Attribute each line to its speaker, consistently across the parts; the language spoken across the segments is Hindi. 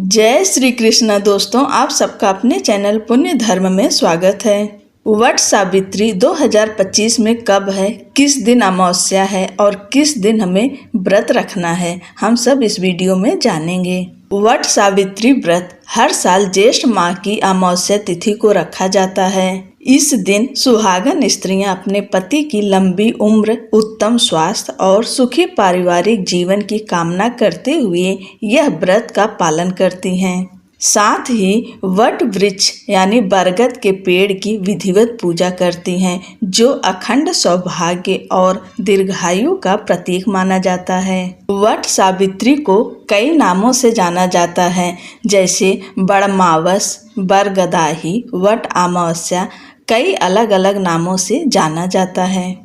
Speaker 1: जय श्री कृष्ण दोस्तों, आप सबका अपने चैनल पुण्य धर्म में स्वागत है। वट सावित्री 2025 में कब है, किस दिन अमावस्या है और किस दिन हमें व्रत रखना है, हम सब इस वीडियो में जानेंगे। वट सावित्री व्रत हर साल ज्येष्ठ माह की अमावस्या तिथि को रखा जाता है। इस दिन सुहागन स्त्रियां अपने पति की लंबी उम्र, उत्तम स्वास्थ्य और सुखी पारिवारिक जीवन की कामना करते हुए यह व्रत का पालन करती हैं। साथ ही वट वृक्ष यानी बरगद के पेड़ की विधिवत पूजा करती हैं, जो अखंड सौभाग्य और दीर्घायु का प्रतीक माना जाता है। वट सावित्री को कई नामों से जाना जाता है, जैसे बड़मावस, बरगदाही, वट अमावस्या, कई अलग अलग नामों से जाना जाता है।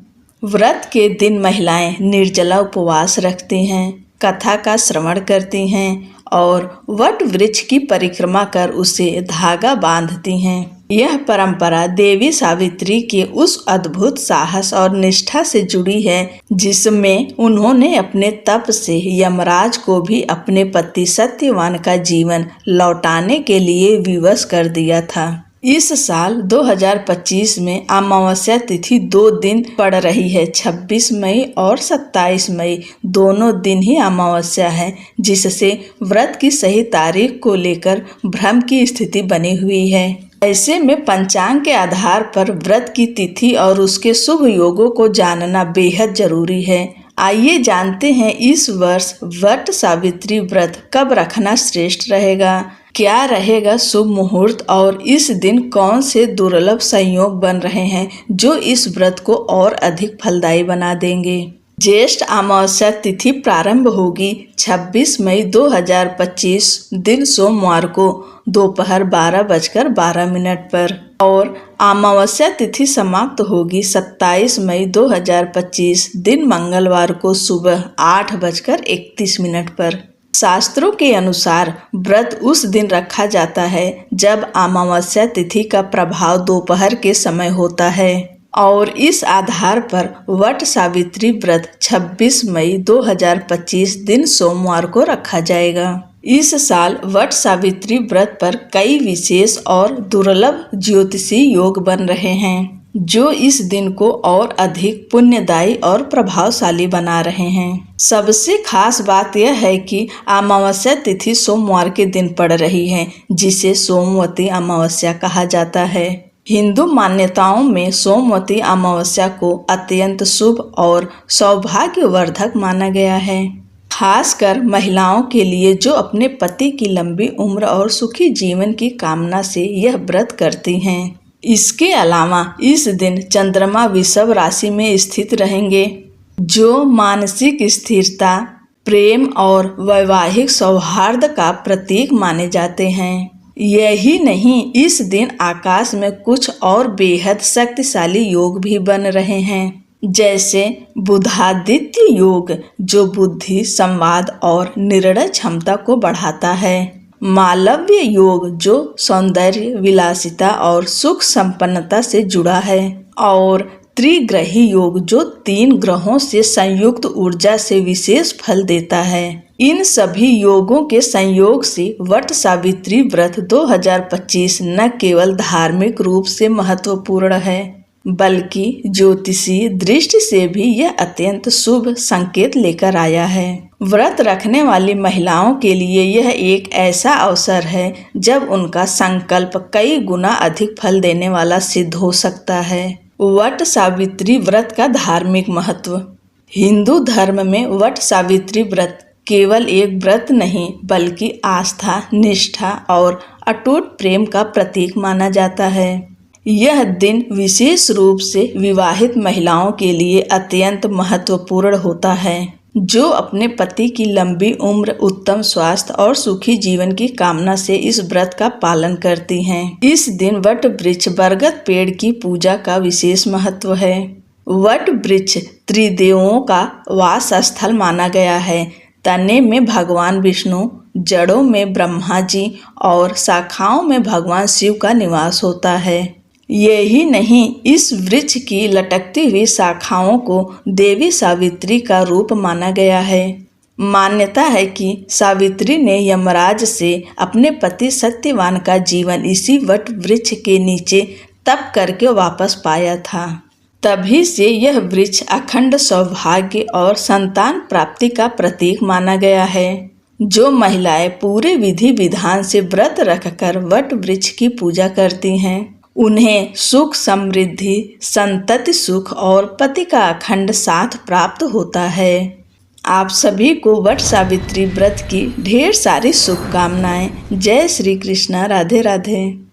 Speaker 1: व्रत के दिन महिलाएं निर्जला उपवास रखती हैं, कथा का श्रवण करती हैं और वट वृक्ष की परिक्रमा कर उसे धागा बांधती हैं। यह परंपरा देवी सावित्री के उस अद्भुत साहस और निष्ठा से जुड़ी है, जिसमें उन्होंने अपने तप से यमराज को भी अपने पति सत्यवान का जीवन लौटाने के लिए विवश कर दिया था। इस साल 2025 में अमावस्या तिथि 2 दिन पड़ रही है। 26 मई और 27 मई दोनों दिन ही अमावस्या है, जिससे व्रत की सही तारीख को लेकर भ्रम की स्थिति बनी हुई है। ऐसे में पंचांग के आधार पर व्रत की तिथि और उसके शुभ योगों को जानना बेहद जरूरी है। आइए जानते हैं इस वर्ष वट सावित्री व्रत कब रखना श्रेष्ठ रहेगा, क्या रहेगा शुभ मुहूर्त और इस दिन कौन से दुर्लभ संयोग बन रहे हैं जो इस व्रत को और अधिक फलदायी बना देंगे। ज्येष्ठ अमावस्या तिथि प्रारंभ होगी 26 मई 2025 दिन सोमवार को दोपहर 12:12 पर और अमावस्या तिथि समाप्त होगी 27 मई 2025 दिन मंगलवार को सुबह 8:31 पर। शास्त्रों के अनुसार व्रत उस दिन रखा जाता है जब अमावस्या तिथि का प्रभाव दोपहर के समय होता है और इस आधार पर वट सावित्री व्रत 26 मई 2025 दिन सोमवार को रखा जाएगा। इस साल वट सावित्री व्रत पर कई विशेष और दुर्लभ ज्योतिषी योग बन रहे हैं, जो इस दिन को और अधिक पुण्यदायी और प्रभावशाली बना रहे हैं। सबसे खास बात यह है कि अमावस्या तिथि सोमवार के दिन पड़ रही है, जिसे सोमवती अमावस्या कहा जाता है। हिंदू मान्यताओं में सोमवती अमावस्या को अत्यंत शुभ और सौभाग्यवर्धक माना गया है, खासकर महिलाओं के लिए जो अपने पति की लंबी उम्र और सुखी जीवन की कामना से यह व्रत करती हैं। इसके अलावा इस दिन चंद्रमा वृषभ राशि में स्थित रहेंगे, जो मानसिक स्थिरता, प्रेम और वैवाहिक सौहार्द का प्रतीक माने जाते हैं। यही नहीं, इस दिन आकाश में कुछ और बेहद शक्तिशाली योग भी बन रहे हैं, जैसे बुधादित्य योग, जो बुद्धि, संवाद और निर्णय क्षमता को बढ़ाता है। मालव्य योग, जो सौंदर्य, विलासिता और सुख संपन्नता से जुड़ा है और त्रिग्रही योग, जो 3 ग्रहों से संयुक्त ऊर्जा से विशेष फल देता है। इन सभी योगों के संयोग से वट सावित्री व्रत 2025 न केवल धार्मिक रूप से महत्वपूर्ण है, बल्कि ज्योतिषीय दृष्टि से भी यह अत्यंत शुभ संकेत लेकर आया है। व्रत रखने वाली महिलाओं के लिए यह एक ऐसा अवसर है जब उनका संकल्प कई गुना अधिक फल देने वाला सिद्ध हो सकता है। वट सावित्री व्रत का धार्मिक महत्व। हिंदू धर्म में वट सावित्री व्रत केवल एक व्रत नहीं, बल्कि आस्था, निष्ठा और अटूट प्रेम का प्रतीक माना जाता है। यह दिन विशेष रूप से विवाहित महिलाओं के लिए अत्यंत महत्वपूर्ण होता है, जो अपने पति की लंबी उम्र, उत्तम स्वास्थ्य और सुखी जीवन की कामना से इस व्रत का पालन करती हैं। इस दिन वट वृक्ष बरगद पेड़ की पूजा का विशेष महत्व है। वट वृक्ष त्रिदेवों का वास स्थल माना गया है। तने में भगवान विष्णु, जड़ों में ब्रह्मा जी और शाखाओं में भगवान शिव का निवास होता है। यही नहीं, इस वृक्ष की लटकती हुई शाखाओं को देवी सावित्री का रूप माना गया है। मान्यता है कि सावित्री ने यमराज से अपने पति सत्यवान का जीवन इसी वट वृक्ष के नीचे तप करके वापस पाया था। तभी से यह वृक्ष अखंड सौभाग्य और संतान प्राप्ति का प्रतीक माना गया है। जो महिलाएं पूरे विधि विधान से व्रत रखकर वट वृक्ष की पूजा करती हैं, उन्हें सुख, समृद्धि, संतति सुख और पति का अखंड साथ प्राप्त होता है। आप सभी को वट सावित्री व्रत की ढेर सारी शुभकामनाएं। जय श्री कृष्ण। राधे राधे।